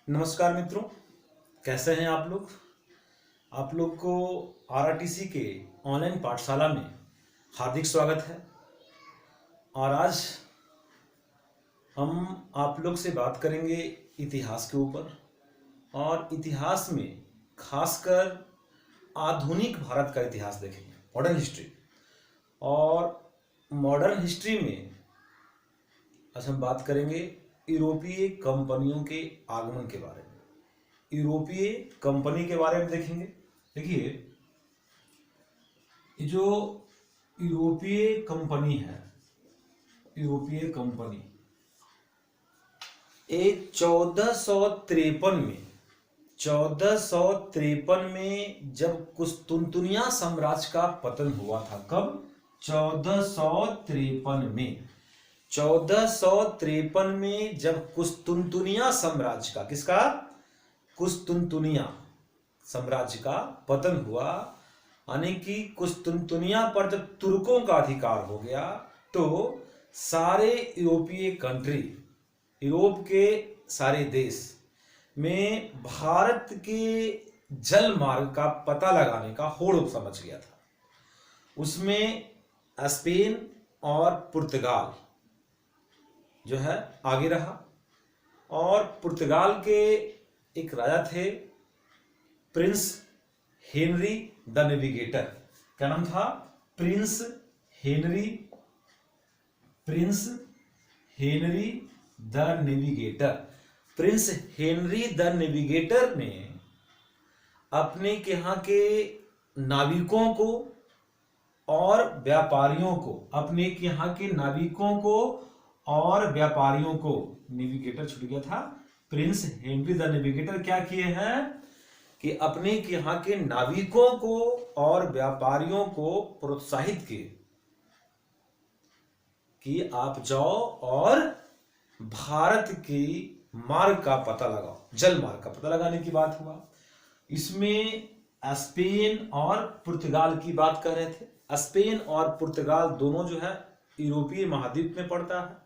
नमस्कार मित्रों, कैसे हैं आप लोग। आप लोग को आरआरटीसी के ऑनलाइन पाठशाला में हार्दिक स्वागत है। और आज हम आप लोग से बात करेंगे इतिहास के ऊपर, और इतिहास में खासकर आधुनिक भारत का इतिहास देखेंगे, मॉडर्न हिस्ट्री। और मॉडर्न हिस्ट्री में आज हम बात करेंगे यूरोपीय कंपनियों के आगमन के बारे में। यूरोपीय कंपनी के बारे में देखेंगे। देखिए, ये जो यूरोपीय कंपनी है, यूरोपीय कंपनी ये 1453 में जब कुस्तुनतुनिया साम्राज्य का पतन हुआ था। कब? 1453 में जब कुस्तुनतुनिया साम्राज्य का, किसका? कुस्तुनतुनिया साम्राज्य का पतन हुआ, यानी कि कुस्तुनतुनिया पर जब तुर्कों का अधिकार हो गया, तो सारे यूरोपीय कंट्री, यूरोप के सारे देश में भारत के जल मार्ग का पता लगाने का होड़ समझ गया था। उसमें स्पेन और पुर्तगाल जो है आगे रहा। और पुर्तगाल के एक राजा थे प्रिंस हेनरी द नेविगेटर। क्या नाम था? Prince Henry the navigator. Prince Henry the navigator ने अपने के यहाँ के नाविकों को और व्यापारियों को, अपने के यहाँ के नाविकों को और व्यापारियों को, नेविगेटर छूट गया था, प्रिंस हेनरी द नेविगेटर क्या किए हैं कि अपने के यहाँ के नाविकों को और व्यापारियों को प्रोत्साहित किए कि आप जाओ और भारत की मार्ग का पता लगाओ, जल मार्ग का पता लगाने की बात हुआ। इसमें स्पेन और पुर्तगाल की बात कर रहे थे। स्पेन और पुर्तगाल दोनों जो है यूरोपीय महाद्वीप में पड़ता है।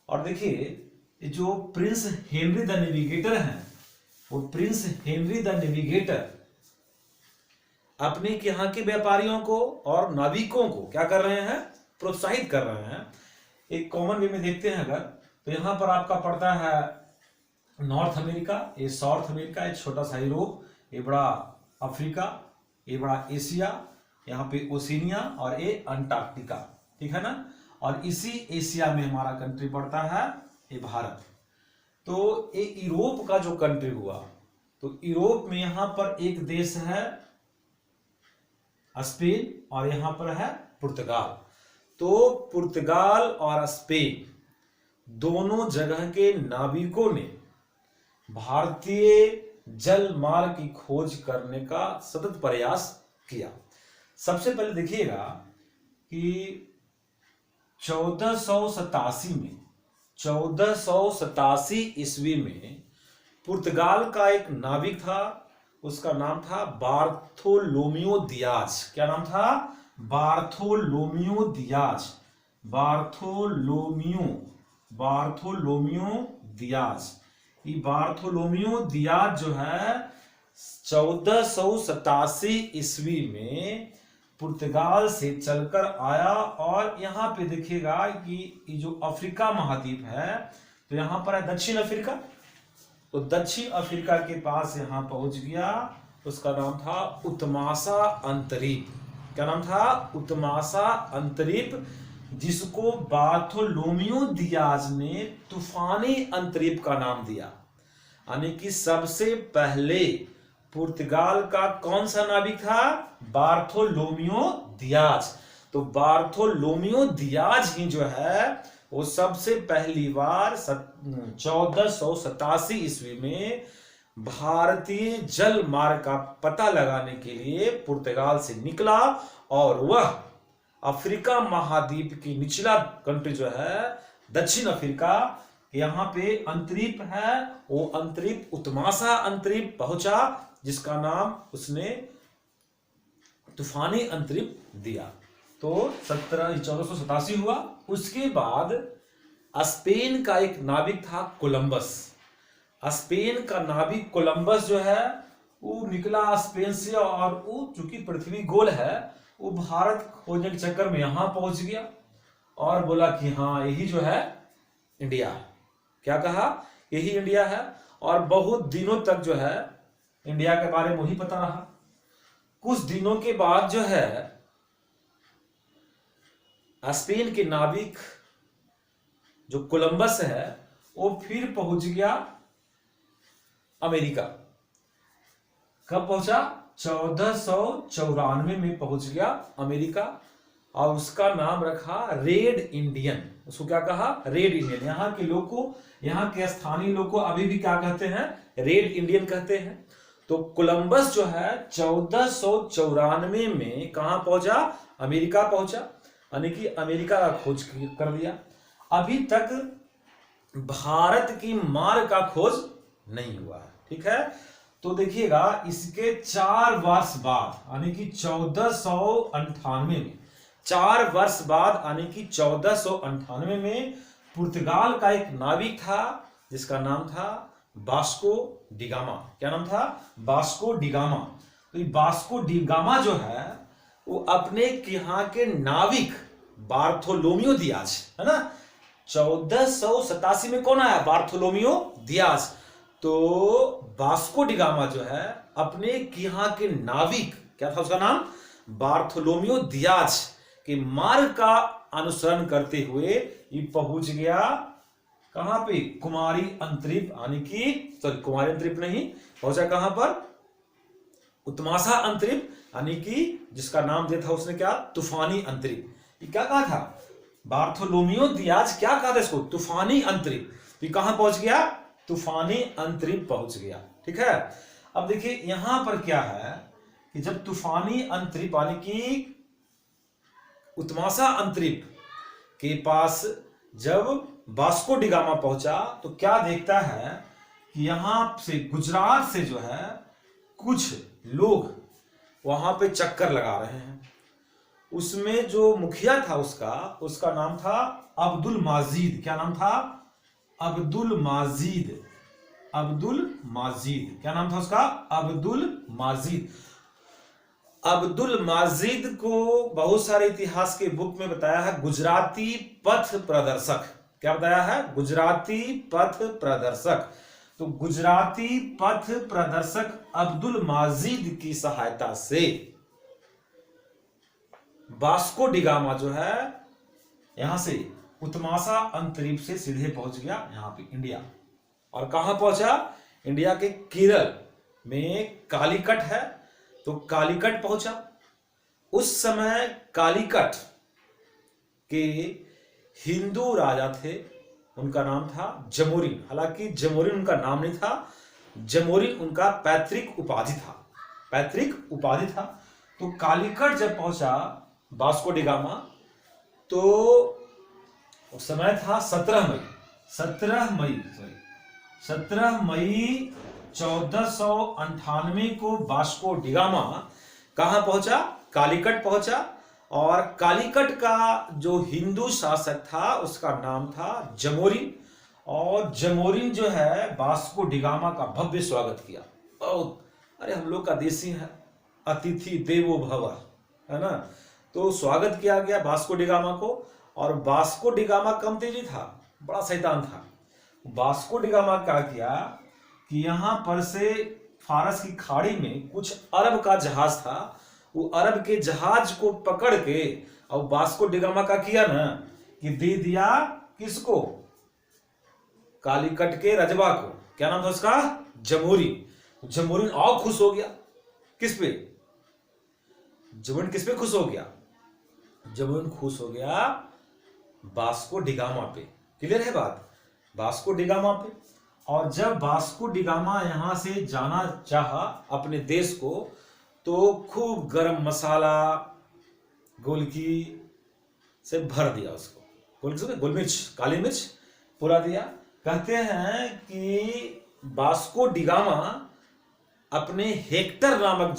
और देखिए, जो प्रिंस हेनरी द नेविगेटर हैं, वो प्रिंस हेनरी द नेविगेटर अपने के यहाँ के व्यापारियों को और नाविकों को क्या कर रहे हैं? प्रोत्साहित कर रहे हैं। एक कॉमन वे में देखते हैं अगर, तो यहाँ पर आपका पड़ता है नॉर्थ अमेरिका, ये साउथ अमेरिका, ये छोटा सा यूरोप, ये बड़ा अफ्रीका, ये बड़ा एशिया, यहाँ पे ओशिनिया, और ये अंटार्कटिका, ठीक है ना। और इसी एशिया में हमारा कंट्री पड़ता है ये भारत। तो ये यूरोप का जो कंट्री हुआ, तो यूरोप में यहां पर एक देश है स्पेन और यहां पर है पुर्तगाल। तो पुर्तगाल और स्पेन दोनों जगह के नाविकों ने भारतीय जल मार्ग की खोज करने का सतत प्रयास किया। सबसे पहले देखिएगा कि 1487 ईस्वी में पुर्तगाल का एक नाविक था, उसका नाम था बार्थोलोमियो दियाज। क्या नाम था? बार्थोलोमियो दियाज। बार्थोलोमियो दियाज। ये बार्थोलोमियो दियाज जो है 1487 ईस्वी में पुर्तगाल से चलकर आया। और यहाँ पे देखिएगा कि ये जो अफ्रीका महाद्वीप है, तो यहाँ पर है दक्षिण अफ्रीका। तो दक्षिण अफ्रीका के पास यहाँ पहुंच गया। उसका नाम था उत्मासा अंतरीप। क्या नाम था? उत्मासा अंतरीप, जिसको बार्थोलोमियो दियाज ने तूफानी अंतरीप का नाम दिया। यानी कि सबसे पहले पुर्तगाल का कौन सा नाविक था? बार्थोलोमियो दियाज। तो बार्थोलोमियो दियाज ही जो है वो सबसे पहली बार 1487 ईस्वी में भारतीय जल मार्ग का पता लगाने के लिए पुर्तगाल से निकला। और वह अफ्रीका महाद्वीप की निचला कंट्री जो है दक्षिण अफ्रीका, यहाँ पे अंतरीप है, वो अंतरीप उत्मासा अंतरीप पहुंचा, जिसका नाम उसने तूफानी अंतरिप दिया। तो 1487 हुआ। उसके बाद स्पेन का एक नाविक था कोलंबस। स्पेन का नाविक कोलंबस जो है वो निकला स्पेन से, और वो चूंकि पृथ्वी गोल है वो भारत खोजने के चक्कर में यहां पहुंच गया और बोला कि हाँ यही जो है इंडिया है। क्या कहा? यही इंडिया है। और बहुत दिनों तक जो है इंडिया के बारे में वही पता रहा। कुछ दिनों के बाद जो है स्पेन के नाविक जो कोलंबस है वो फिर पहुंच गया अमेरिका। कब पहुंचा? 1494 में पहुंच गया अमेरिका, और उसका नाम रखा रेड इंडियन। उसको क्या कहा? Red Indian. यहाँ के लोग को, यहाँ के स्थानीय लोग को अभी भी क्या कहते हैं? रेड इंडियन कहते हैं। तो कोलंबस जो है 1494 में कहां पहुंचा? अमेरिका पहुंचा, यानी कि अमेरिका का खोज कर दिया। अभी तक भारत की मार्ग का खोज नहीं हुआ है। ठीक है, तो देखिएगा इसके 4 वर्ष बाद, यानी कि 1498 में, 4 वर्ष बाद यानी कि 1498 में पुर्तगाल का एक नाविक था जिसका नाम था वास्को डिगामा। क्या नाम था? Vasco da Gama. तो ये वास्को डिगामा जो है वो अपने यहाँ के नाविक बार्थोलोमियो दियाज, है ना, 1487 में कौन आया? बार्थोलोमियो दियाज। तो वास्को डिगामा जो है अपने यहाँ के नाविक, क्या था उसका नाम? बार्थोलोमियो दियाज के मार्ग का अनुसरण करते हुए ये पहुंच गया कहां पे? कुमारी अंतरिप, यानी कि सॉरी कुमारी अंतरिप नहीं, पहुंचा कहां पर? उत्मासा अंतरिप, यानी कि जिसका नाम दिया था उसने क्या? तूफानी अंतरिप। ये क्या कहा था? बार्थोलोमियो दियाज क्या कहा था इसको? तूफानी अंतरिप। ये कहां पहुंच गया? तूफानी अंतरिप पहुंच गया। ठीक है, अब देखिए यहां पर क्या है कि जब तूफानी अंतरिप यानी कि उत्मासा अंतरिप के पास जब वास्को डिगामा पहुंचा तो क्या देखता है कि यहां से गुजरात से जो है कुछ लोग वहां पे चक्कर लगा रहे हैं। उसमें जो मुखिया था उसका नाम था अब्दुल माजिद। क्या नाम था? अब्दुल माजिद। अब्दुल माजिद, क्या नाम था उसका? अब्दुल माजिद। अब्दुल माजिद को बहुत सारे इतिहास के बुक में बताया है गुजराती पथ प्रदर्शक। क्या बताया है? गुजराती पथ प्रदर्शक। तो गुजराती पथ प्रदर्शक अब्दुल माजिद की सहायता से वास्को डिगामा जो है यहां से उत्मासा अंतरिप से सीधे पहुंच गया यहां पे इंडिया। और कहां पहुंचा? इंडिया के केरल में कालीकट है, तो कालीकट पहुंचा। उस समय कालीकट के हिंदू राजा थे, उनका नाम था जमोरिन। हालांकि जमोरिन उनका नाम नहीं था, जमोरिन उनका पैतृक उपाधि था। पैतृक उपाधि था। तो कालीकट जब पहुंचा वास्को डिगामा तो उस समय था 17 मई 1498 को वास्को डिगामा कहां पहुंचा? कालीकट पहुंचा। और कालीकट का जो हिंदू शासक था उसका नाम था जमोरिन। और जमोरिन जो है वास्को डिगामा का भव्य स्वागत किया। बहुत, अरे हम लोग का देसी है, अतिथि देवो भव, है ना। तो स्वागत किया गया वास्को डिगामा को। और वास्को डिगामा कम तेजी था, बड़ा शैतान था। वास्को डिगामा क्या किया कि यहां पर से फारस की खाड़ी में कुछ अरब का जहाज था, वो अरब के जहाज को पकड़ के और वास्को डिगामा का किया ना कि दे दिया किसको? कालीकट के रजबा को। क्या नाम था उसका? जमोरिन। जमोरिन और खुश हो गया। किस पे? जमोरिन किस पे खुश हो गया? जमोरिन खुश हो गया वास्को डिगामा पे। क्लियर है बात? वास्को डिगामा पे। और जब वास्को डिगामा यहां से जाना चाहा अपने देश को तो खूब गरम मसाला गोलकी से भर दिया उसको। गोल मिर्च, काली मिर्च पूरा दिया। कहते हैं कि वास्को डिगामा अपने हेक्टर नामक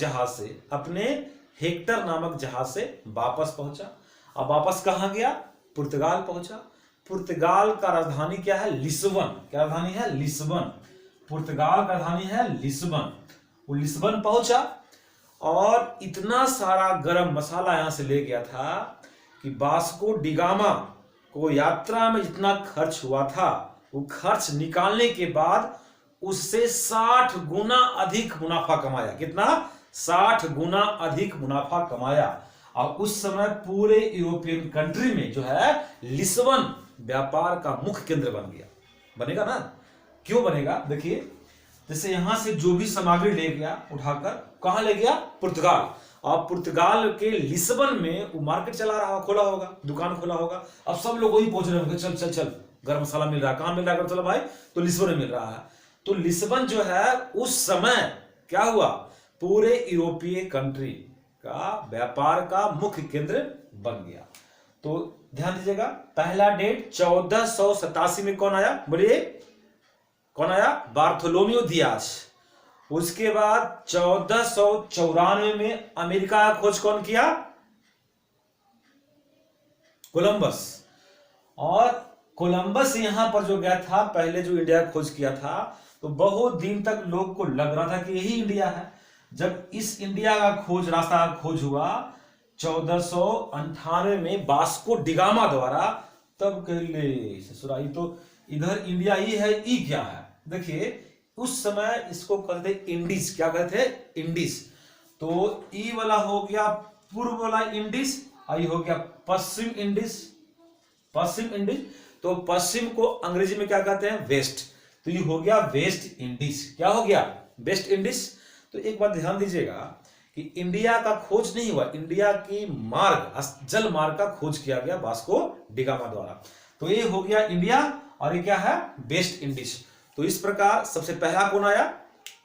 जहाज से वापस पहुंचा। अब वापस कहां गया? पुर्तगाल पहुंचा। पुर्तगाल का राजधानी क्या है? लिस्बन। क्या राजधानी है? लिस्बन। पुर्तगाल का राजधानी है लिस्बन। वो लिस्बन पहुंचा और इतना सारा गरम मसाला यहां से ले गया था कि वास्को डिगामा को यात्रा में जितना खर्च हुआ था वो खर्च निकालने के बाद उससे 60 गुना अधिक मुनाफा कमाया। कितना? 60 गुना अधिक मुनाफा कमाया। और उस समय पूरे यूरोपियन कंट्री में जो है लिस्बन व्यापार का मुख्य केंद्र बन गया। बनेगा ना? क्यों बनेगा? देखिए, जैसे यहां से जो भी सामग्री ले गया उठाकर कहां ले गया? पुर्तगाल। और पुर्तगाल के लिस्बन में वो मार्केट चला रहा, खोला होगा, दुकान खोला होगा। अब सब लोग वही पहुंच रहे होंगे, चल चल चल गरम मसाला मिल रहा है। कहां मिल रहा है? चलो भाई, तो लिस्बन में मिल रहा है। तो लिस्बन जो है उस समय क्या हुआ? पूरे यूरोपीय कंट्री का व्यापार का मुख्य केंद्र बन गया। तो ध्यान दीजिएगा, पहला डेट 1487 में कौन आया? बोलिए, कौन आया? बार्थोलोमेव दियाज। उसके बाद 1494 में अमेरिका का खोज कौन किया? कोलंबस। और कोलंबस यहां पर जो गया था, पहले जो इंडिया खोज किया था, तो बहुत दिन तक लोग को लग रहा था कि यही इंडिया है। जब इस इंडिया का खोज, रास्ता का खोज हुआ 1498 में वास्को डिगामा द्वारा, तब कह ले ससुराई तो इधर इंडिया ही है, ई क्या है? देखिए, उस समय इसको कहते इंडीज। क्या कहते हैं? इंडीज। तो ई वाला हो गया पूर्व वाला इंडीज, आई हो गया पश्चिम इंडीज। पश्चिम इंडीज, तो पश्चिम को अंग्रेजी में क्या कहते हैं? वेस्ट। तो ये हो गया वेस्ट इंडीज। क्या हो गया? West Indies. तो एक बात ध्यान दीजिएगा कि इंडिया का खोज नहीं हुआ, इंडिया की मार्ग, जल मार्ग का खोज किया गया वास्को डिगामा द्वारा। तो ये हो गया इंडिया और ये क्या है? West Indies. तो इस प्रकार सबसे पहला कौन आया?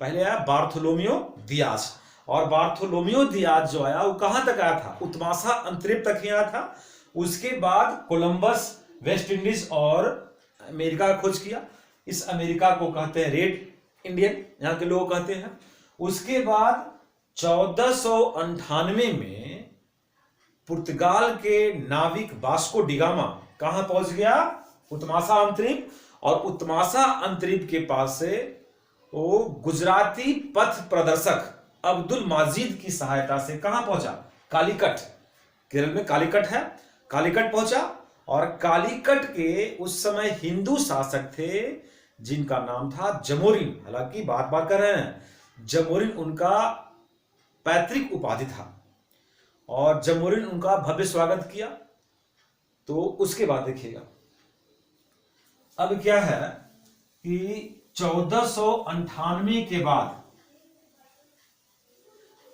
पहले आया बार्थोलोमेव दियाज। और बार्थोलोमेव दियाज जो आया वो कहां तक आया था? उत्मासा अंतरिप तक ही आया था। उसके बाद कोलंबस वेस्ट इंडीज और अमेरिका का खोज किया। इस अमेरिका को कहते हैं रेड इंडियन, यहां के लोग कहते हैं। उसके बाद 1498 में पुर्तगाल के नाविक वास्को डिगामा कहां पहुंच गया? उत्मासा अंतरिप। और उत्मासा अंतरिप के पास से वो गुजराती पथ प्रदर्शक अब्दुल माजिद की सहायता से कहां पहुंचा? कालीकट। केरल में कालीकट है, कालीकट पहुंचा। और कालीकट के उस समय हिंदू शासक थे जिनका नाम था जमोरिन। हालांकि बात बात कर रहे हैं, जमोरिन उनका पैतृक उपाधि था और जमोरिन उनका भव्य स्वागत किया। तो उसके बाद देखिएगा, अब क्या है कि 1498 के बाद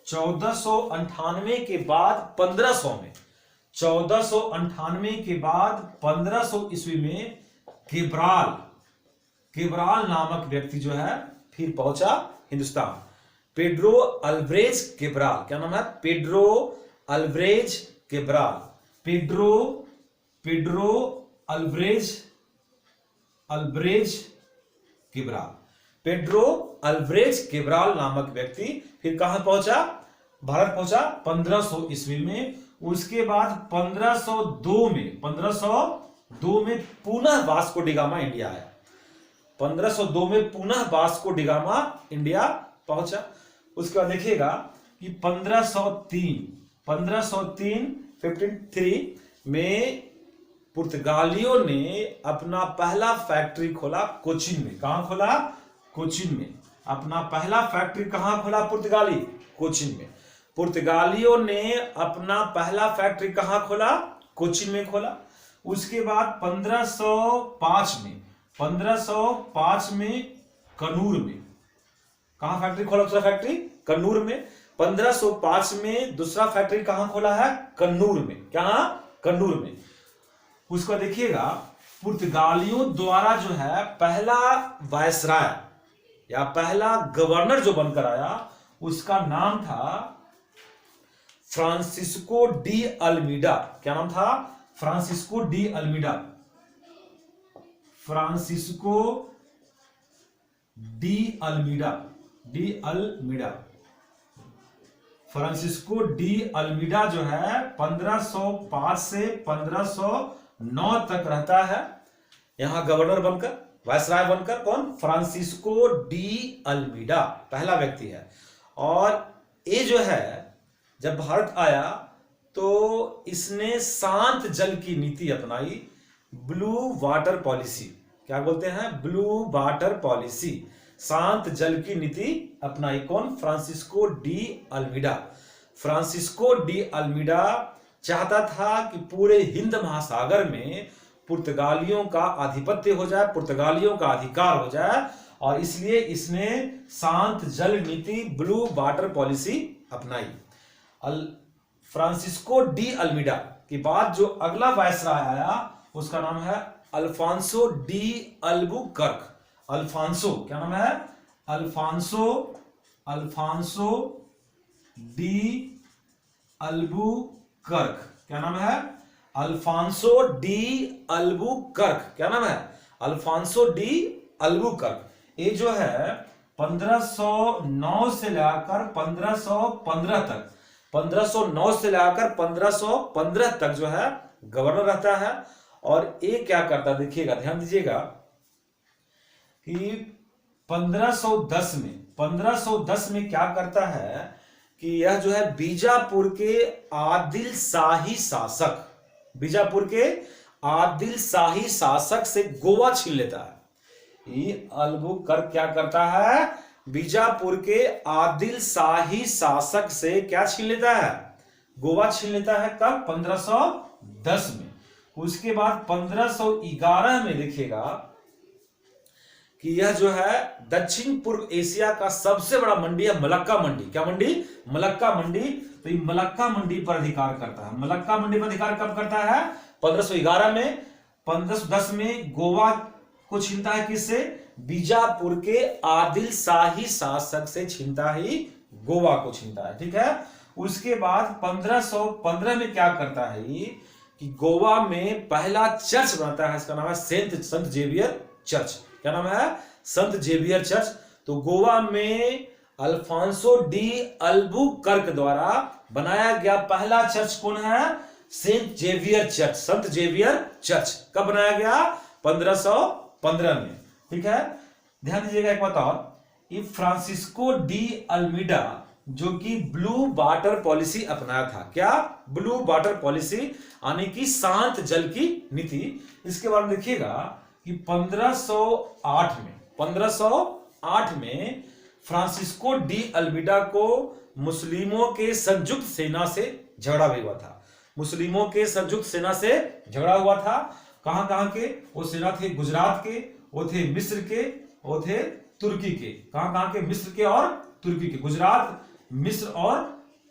1500 में 1498 के बाद 1500 ईस्वी में केब्राल नामक व्यक्ति जो है फिर पहुंचा हिंदुस्तान। पेड्रो अल्ब्रेज केब्राल। क्या नाम है? पेड्रो अल्ब्रेज केब्राल। पेड्रो अल्ब्रेज केब्राल। पेड्रो अल्ब्रेज केब्राल नामक व्यक्ति फिर कहां पहुंचा? भारत पहुंचा 1500 ईस्वी में। उसके बाद 1502 में पुनः वास्को डिगामा इंडिया आया। 1502 में पुनः वास्को डिगामा इंडिया पहुंचा। उसके बाद देखिएगा कि 1503 में पुर्तगालियों ने अपना पहला फैक्ट्री खोला कोचिन में। कहां खोला? कोचिन में। अपना पहला फैक्ट्री कहां खोला? पुर्तगाली कोचिन में। पुर्तगालियों ने अपना पहला फैक्ट्री कहां खोला? कोचिन में खोला। उसके बाद 1505 में कन्नूर में। कहां फैक्ट्री खोला? दूसरा फैक्ट्री कन्नूर में। 1505 में दूसरा फैक्ट्री कहां खोला है? कन्नूर में। कहां? कन्नूर में। उसको देखिएगा, पुर्तगालियों द्वारा जो है पहला वायसराय या पहला गवर्नर जो बनकर आया उसका नाम था फ्रांसिस्को डी अल्मीडा। क्या नाम था? Francisco de Almeida. Francisco de Almeida. Francisco de Almeida जो है 1505 से 1509 तक रहता है यहां गवर्नर बनकर। वायसराय बनकर कौन? फ्रांसिस्को डी अल्मीडा पहला व्यक्ति है। और ये जो है जब भारत आया तो इसने शांत जल की नीति अपनाई, ब्लू वाटर पॉलिसी। क्या बोलते हैं? ब्लू वाटर पॉलिसी, शांत जल की नीति अपनाई। कौन? Francisco de Almeida. Francisco de Almeida चाहता था कि पूरे हिंद महासागर में पुर्तगालियों का आधिपत्य हो जाए, पुर्तगालियों का अधिकार हो जाए, और इसलिए इसने शांत जल नीति ब्लू वाटर पॉलिसी अपनाई। फ्रांसिस्को डी अल्मीडा के बाद जो अगला वायसराय आया उसका नाम है अल्फांसो डी अल्बुकर्क। अल्फांसो, क्या नाम है? Alfonso de Albuquerque. क्या नाम है? Alfonso de Albuquerque. क्या नाम है? Alfonso de Albuquerque. ये जो है 1509 से लेकर 1515 तक, 1509 से लेकर 1515 तक जो है गवर्नर रहता है। और ये क्या करता, देखिएगा, ध्यान दीजिएगा कि 1510 में क्या करता है कि यह जो है बीजापुर के आदिल शाही शासक, बीजापुर के आदिल शाही शासक से गोवा छीन लेता है। ये अल्बुकर्क क्या करता है? बीजापुर के आदिल शाही शासक से क्या छीन लेता है? गोवा छीन लेता है। कब? 1510 में। उसके बाद 1511 में देखिएगा कि यह जो है दक्षिण पूर्व एशिया का सबसे बड़ा मंडी है मलक्का मंडी। क्या मंडी? मलक्का मंडी। तो ये मलक्का मंडी पर अधिकार करता है। मलक्का मंडी पर अधिकार कब करता है? 1511 में। 1510 में गोवा को छीनता है। किससे? बीजापुर के आदिल शाही शासक से छीनता ही गोवा को छीनता है। ठीक है। उसके बाद 1515 में क्या करता है कि गोवा में पहला चर्च बनाता है। इसका नाम है संत जेवियर चर्च। क्या नाम है? संत जेवियर चर्च। तो गोवा में अल्फांसो डी अल्बुकर्क द्वारा बनाया गया पहला चर्च कौन है? सेंट जेवियर चर्च, संत जेवियर चर्च। कब बनाया गया? 1515 में। ठीक है। ध्यान दीजिएगा एक बात और, ये फ्रांसिस्को डी अल्मीडा जो कि ब्लू वाटर पॉलिसी अपनाया था। क्या? ब्लू वाटर पॉलिसी, यानी कि शांत जल की नीति। इसके बाद देखिएगा कि 1508 में फ्रांसिस्को डी अल्मीडा को मुस्लिमों के संयुक्त सेना से झगड़ा भी हुआ था। मुस्लिमों के संयुक्त सेना से झगड़ा हुआ था। कहां कहां के? वो सेना थे गुजरात के, वो थे मिस्र के, वो थे तुर्की के। कहां कहां के? मिस्र के और तुर्की के। गुजरात, मिस्र और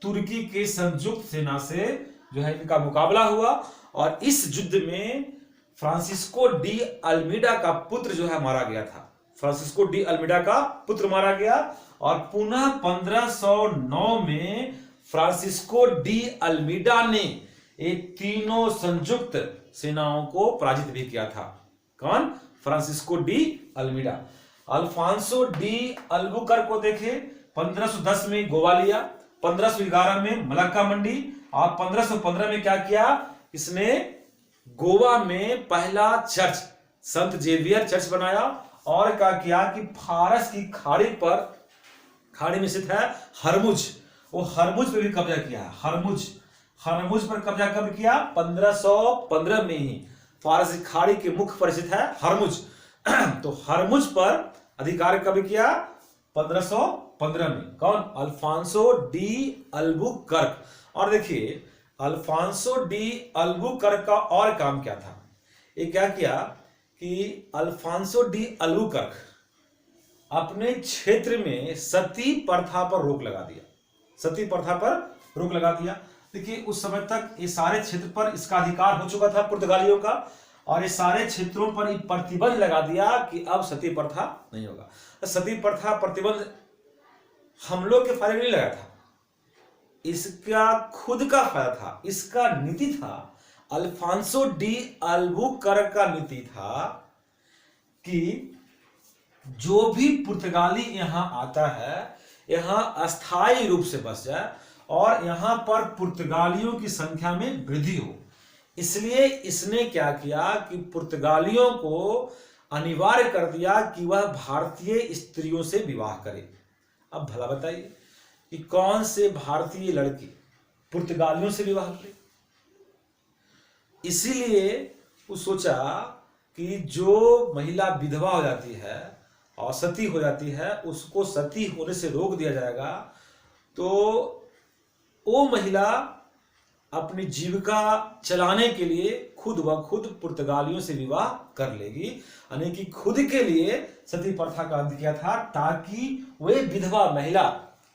तुर्की के संयुक्त सेना से जो है इनका मुकाबला हुआ। और इस युद्ध में फ्रांसिस्को डी अल्मीडा का पुत्र जो है मारा गया था। फ्रांसिस्को डी अल्मीडा का पुत्र मारा गया। और पुनः 1509 में फ्रांसिस्को डी अल्मीडा ने एक तीनों संयुक्त सेनाओं को पराजित भी किया था। कौन? Francisco de Almeida. Alfonso de Albuquerque को देखे, 1510 में गोवा लिया, 1511 में मलक्का मंडी, और 1515 में क्या किया? इसने गोवा में पहला चर्च संत जेवियर चर्च बनाया। और क्या किया कि फारस की खाड़ी में स्थित है हरमुज, वो हरमुज पे भी कब्जा किया। हरमुज पर कब्जा कब किया? 1515 में ही। फारस की खाड़ी के मुख पर स्थित है हरमुज। तो हरमुज पर अधिकार कब किया? 1515 में। कौन? Alfonso de Albuquerque. और देखिए अल्फांसो डी अल्बुकर्क का और काम क्या था? ये क्या किया कि अल्फांसो डी अल्बुकर्क अपने क्षेत्र में सती प्रथा पर रोक लगा दिया। सती प्रथा पर रोक लगा दिया। देखिए उस समय तक ये सारे क्षेत्र पर इसका अधिकार हो चुका था पुर्तगालियों का, और ये सारे क्षेत्रों पर प्रतिबंध लगा दिया कि अब सती प्रथा नहीं होगा। सती प्रथा प्रतिबंध हम लोग के फायदे नहीं लगा था, इसका खुद का फायदा था, इसका नीति था। अल्फांसो डी अल्बुकर्क का नीति था कि जो भी पुर्तगाली यहां आता है यहां अस्थायी रूप से बस जाए और यहां पर पुर्तगालियों की संख्या में वृद्धि हो। इसलिए इसने क्या किया कि पुर्तगालियों को अनिवार्य कर दिया कि वह भारतीय स्त्रियों से विवाह करे। अब भला बताइए कि कौन से भारतीय लड़की पुर्तगालियों से विवाह करे। इसीलिए वो सोचा कि जो महिला विधवा हो जाती है और सती हो जाती है, उसको सती होने से रोक दिया जाएगा, तो वो महिला अपनी जीविका चलाने के लिए खुद व खुद पुर्तगालियों से विवाह कर लेगी। यानी कि खुद के लिए सती प्रथा का अंत किया था, ताकि वे विधवा महिला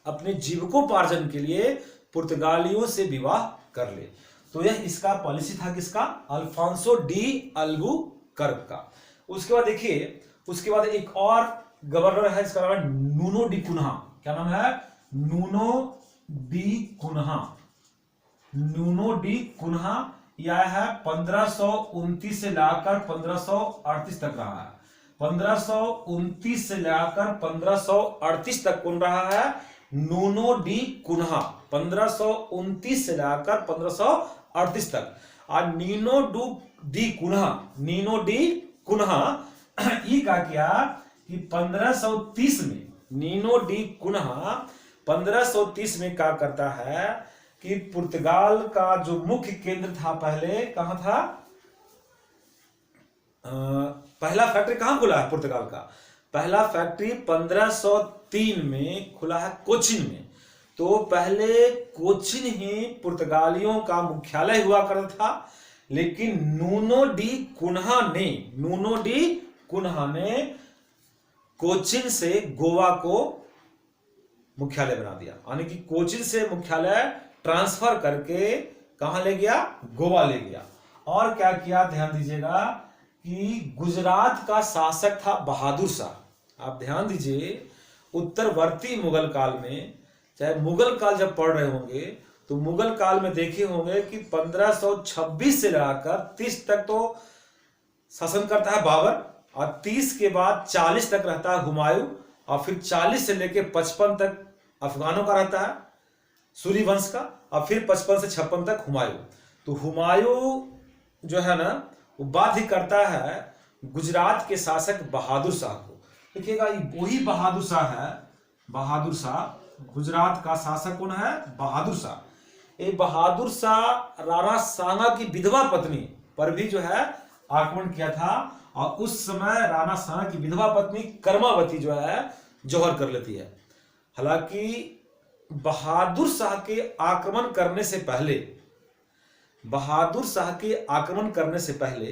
अपने जीविकोपार्जन के लिए पुर्तगालियों से विवाह कर ले। तो यह इसका पॉलिसी था, किसका? अल्फांसो डी अल्बुकर्क का। उसके बाद देखिए, उसके बाद एक और गवर्नर है, इसका नाम है नूनो डी कुन्हा। क्या नाम है? Nuno de Cunha. Nuno de Cunha यह है 1529 से लाकर 1538 तक रहा है। 1529 से लाकर 1538 तक कौन रहा है? Nuno de Cunha. 1529 से लाकर 1538 तक। और नीनो डी कुन्हा ये क्या किया कि 1530 में नीनो डी कुन्हा 1530 में क्या करता है कि पुर्तगाल का जो मुख्य केंद्र था, पहले कहां था? पहला फैक्ट्री कहां खुला है पुर्तगाल का? पहला फैक्ट्री 1503 में खुला है कोचिन में। तो पहले कोचिन ही पुर्तगालियों का मुख्यालय हुआ करता था, लेकिन नूनो डी कुन्हा ने कोचिन से गोवा को मुख्यालय बना दिया। यानी कि कोचिन से मुख्यालय ट्रांसफर करके कहां ले गया? गोवा ले गया। और क्या किया, ध्यान दीजिएगा कि गुजरात का शासक था बहादुर शाह। आप ध्यान दीजिए, उत्तरवर्ती मुगल काल में, चाहे मुगल काल जब पढ़ रहे होंगे तो मुगल काल में देखे होंगे कि 1526 से लगाकर 30 तक तो शासन करता है बाबर, और 30 के बाद 40 तक रहता है हुमायूं, और फिर 40 से लेकर 55 तक अफगानों का रहता है सूर्यवंश का, और फिर 55 से 56 तक हुमायूं। तो हुमायूं जो है ना, वो बाध्य करता है गुजरात के शासक बहादुर शाह को। देखिएगा, वही बहादुर शाह है। बहादुर शाह गुजरात का शासक कौन है? बहादुर शाह। ये बहादुर शाह राणा सांगा की विधवा पत्नी पर भी जो है आक्रमण किया था, और उस समय राणा सांगा की विधवा पत्नी कर्मावती जो है जौहर कर लेती है। हालांकि बहादुर शाह के आक्रमण करने से पहले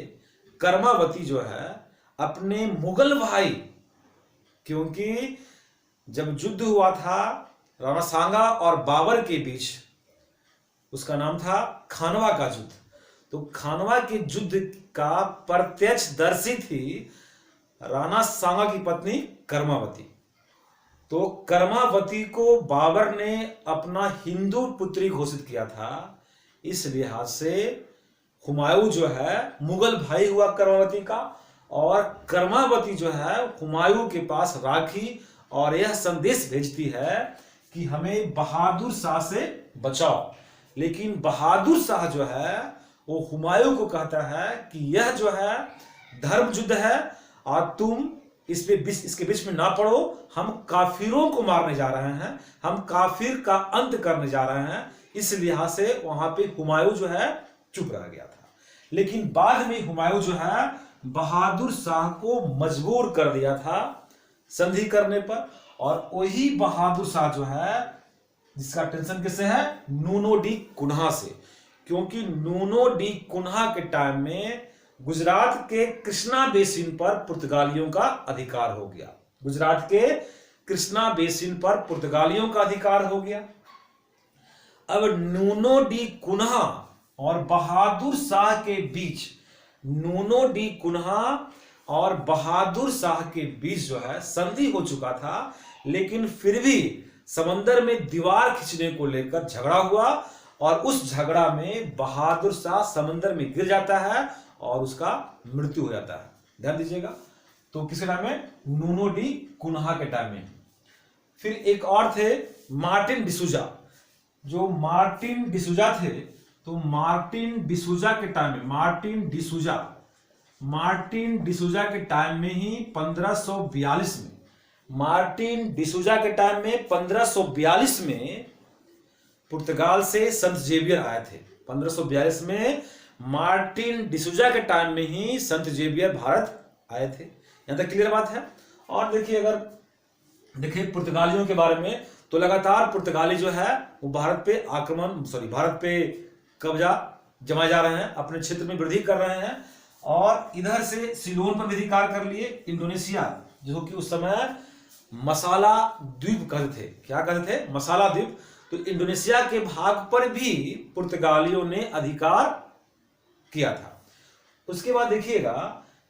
कर्मावती जो है अपने मुगल भाई, क्योंकि जब युद्ध हुआ था राणा सांगा और बाबर के बीच, उसका नाम था खानवा का युद्ध, तो खानवा के युद्ध का प्रत्यक्षदर्शी थी राणा सांगा की पत्नी कर्मावती। तो कर्मावती को बाबर ने अपना हिंदू पुत्री घोषित किया था। इस लिहाज से हुमायूं जो है मुगल भाई हुआ कर्मावती का, और कर्मावती जो है हुमायूं के पास राखी और यह संदेश भेजती है कि हमें बहादुर शाह से बचाओ। लेकिन बहादुर शाह जो है वो हुमायूं को कहता है कि यह जो है धर्म युद्ध है, और तुम इसके बीच में ना पड़ो। हम काफिरों को मारने जा रहे हैं, हम काफिर का अंत करने जा रहे हैं। इस लिहाज से वहां पे हुमायूं जो है चुप रह गया था। लेकिन बाद में हुमायूं जो है बहादुर शाह को मजबूर कर दिया था संधि करने पर, और वही बहादुर शाह जो है जिसका टेंशन किससे है? नूनो डी कुन्हा से। क्योंकि नूनो डी कुन्हा के टाइम में गुजरात के कृष्णा बेसिन पर पुर्तगालियों का अधिकार हो गया। गुजरात के कृष्णा बेसिन पर पुर्तगालियों का अधिकार हो गया। अब नूनो डी कुन्हा और बहादुर शाह के बीच, नूनो डी कुन्हा और बहादुर शाह के बीच जो है संधि हो चुका था, लेकिन फिर भी समंदर में दीवार खींचने को लेकर झगड़ा हुआ, और उस झगड़ा में बहादुर शाह समंदर में गिर जाता है और उसका मृत्यु हो जाता है। ध्यान दीजिएगा। तो किसके टाइम में? नूनो डी कुन्हा के टाइम में। फिर एक और थे मार्टिन डिसूजा। जो मार्टिन डिसूजा थे, तो मार्टिन डिसूजा के टाइम में, मार्टिन डिसूजा के टाइम में ही 1542 में, मार्टिन डिसूजा के टाइम में 1542 में पुर्तगाल से संत जेवियर आए थे। 1542 में मार्टिन डिसूजा के टाइम में ही संत जेवियर भारत आए थे। यहां तक क्लियर बात है। और देखिए, अगर देखिए पुर्तगालियों के बारे में, तो लगातार पुर्तगाली जो है वो भारत पे कब्जा जमाए जा रहे हैं, अपने क्षेत्र में वृद्धि कर रहे हैं। और इधर से सिलोन पर भी अधिकार कर लिए। इंडोनेशिया, जो कि उस समय मसाला द्वीप कहते थे, क्या कहते थे, मसाला द्वीप, तो इंडोनेशिया के भाग पर भी पुर्तगालियों ने अधिकार किया था। उसके बाद देखिएगा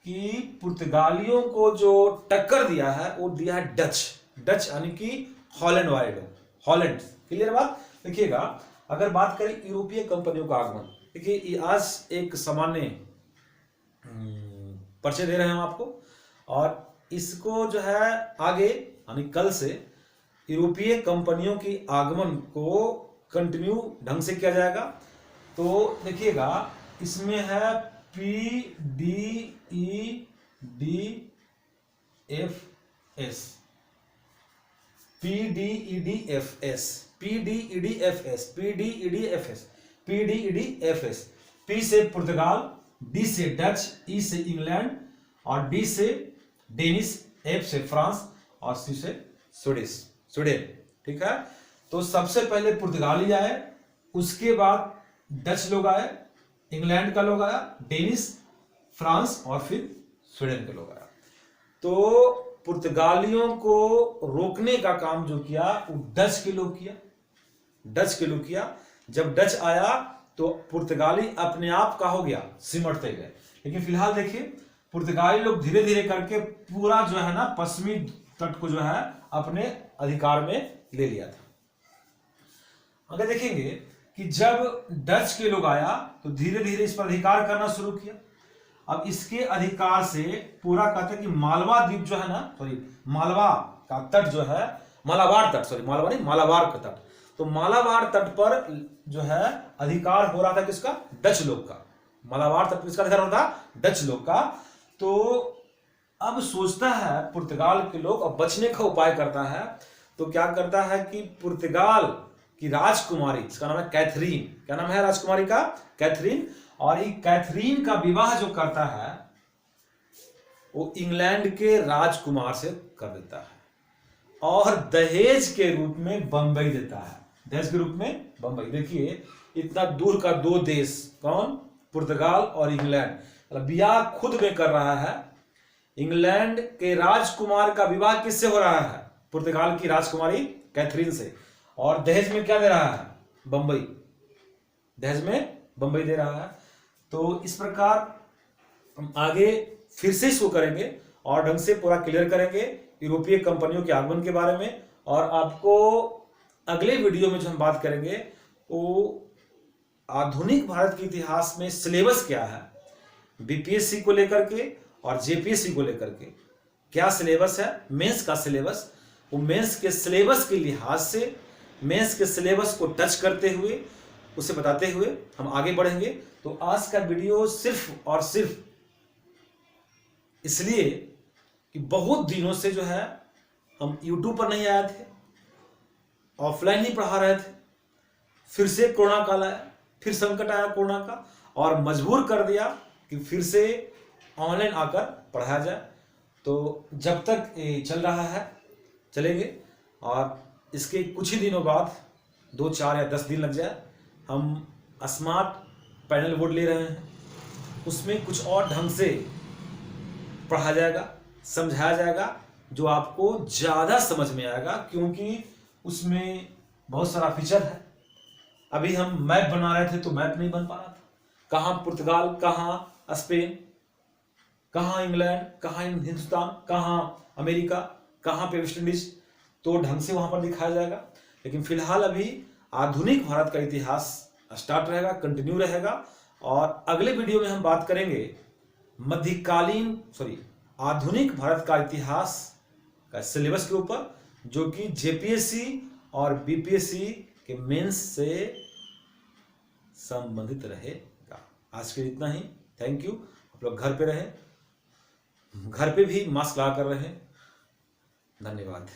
कि पुर्तगालियों को जो टक्कर दिया है वो दिया है डच यानी कि हॉलैंड वाले लोग, हॉलैंड। क्लियर बात। देखिएगा, अगर बात करें यूरोपीय कंपनियों का आगमन, देखिए आज एक सामान्य परिचय दे रहे हैं हम आपको, और इसको जो है आगे यानी कल से यूरोपीय कंपनियों की आगमन को कंटिन्यू ढंग से किया जाएगा। तो देखिएगा, इसमें है PDEDFS। P से पुर्तगाल, D से डच, E से इंग्लैंड, और D से डेनिश, F से फ्रांस, और C से स्वीडन। ठीक है। तो सबसे पहले पुर्तगाली आए, उसके बाद डच लोग आए, इंग्लैंड का लोग आया, डेनिश, फ्रांस, और फिर स्वीडन के लोग आया। तो पुर्तगालियों को रोकने का काम जो किया वो डच के लोग किया। जब डच आया तो पुर्तगाली अपने आप का हो गया, सिमटते गए। लेकिन फिलहाल देखिए, पुर्तगाली लोग धीरे धीरे करके पूरा जो है ना पश्चिमी तट को जो है अपने अधिकार में ले लिया था। अगर देखेंगे कि जब डच के लोग आया तो धीरे धीरे इस पर अधिकार करना शुरू किया। अब इसके अधिकार से पूरा कहते हैं कि मालवा द्वीप जो है ना, मालवा का तट जो है, मालाबार का तट, तो मालाबार तट पर जो है अधिकार हो रहा था किसका, डच लोग का। मालाबार तट पर किसका अधिकार हो रहा था, डच लोग का। तो अब सोचता है पुर्तगाल के लोग, अब बचने का उपाय करता है। तो क्या करता है कि पुर्तगाल की राजकुमारी, इसका नाम है कैथरीन, क्या नाम है राजकुमारी का, कैथरीन, और ये कैथरीन का विवाह जो करता है वो इंग्लैंड के राजकुमार से कर देता है, और दहेज के रूप में बंबई देता है, दहेज के रूप में बंबई। देखिए, इतना दूर का दो देश, कौन, पुर्तगाल और इंग्लैंड, मतलब विवाह खुद में कर रहा है। इंग्लैंड के राजकुमार का विवाह किससे हो रहा है, पुर्तगाल की राजकुमारी कैथरीन से, और दहेज में क्या दे रहा है, बंबई, दहेज में बंबई दे रहा है। तो इस प्रकार हम आगे फिर से इसको करेंगे और ढंग से पूरा क्लियर करेंगे यूरोपीय कंपनियों के आगमन के बारे में। और आपको अगले वीडियो में जो हम बात करेंगे वो आधुनिक भारत के इतिहास में सिलेबस क्या है, बीपीएससी को लेकर के और जेपीएससी को लेकर के क्या सिलेबस है, मेंस का सिलेबस, वो मेंस के सिलेबस के लिहाज से, मेंस के सिलेबस को टच करते हुए, उसे बताते हुए हम आगे बढ़ेंगे। तो आज का वीडियो सिर्फ और सिर्फ इसलिए कि बहुत दिनों से जो है हम YouTube पर नहीं आए थे, ऑफलाइन ही पढ़ा रहे थे, फिर से कोरोना काल आया, फिर संकट आया कोरोना का, और मजबूर कर दिया कि फिर से ऑनलाइन आकर पढ़ाया जाए। तो जब तक ये चल रहा है चलेंगे, और इसके कुछ ही दिनों बाद 2, 4 या 10 दिन लग जाए, हम स्मार्ट पैनल बोर्ड ले रहे हैं, उसमें कुछ और ढंग से पढ़ा जाएगा, समझाया जाएगा, जो आपको ज़्यादा समझ में आएगा, क्योंकि उसमें बहुत सारा फीचर है। अभी हम मैप बना रहे थे तो मैप नहीं बन पा रहा था, कहाँ पुर्तगाल, कहाँ स्पेन, कहाँ इंग्लैंड, कहाँ हिंदुस्तान, कहाँ अमेरिका, कहाँ पे वेस्ट इंडीज, तो ढंग से वहाँ पर दिखाया जाएगा। लेकिन फिलहाल अभी आधुनिक भारत का इतिहास स्टार्ट रहेगा, कंटिन्यू रहेगा, और अगले वीडियो में हम बात करेंगे आधुनिक भारत का इतिहास का सिलेबस के ऊपर, जो कि जेपीएससी और बीपीएससी के मेंस से संबंधित रहेगा। आज के लिए इतना ही, थैंक यू। आप लोग घर पे रहें, घर पे भी मास्क लगा कर रहें। धन्यवाद।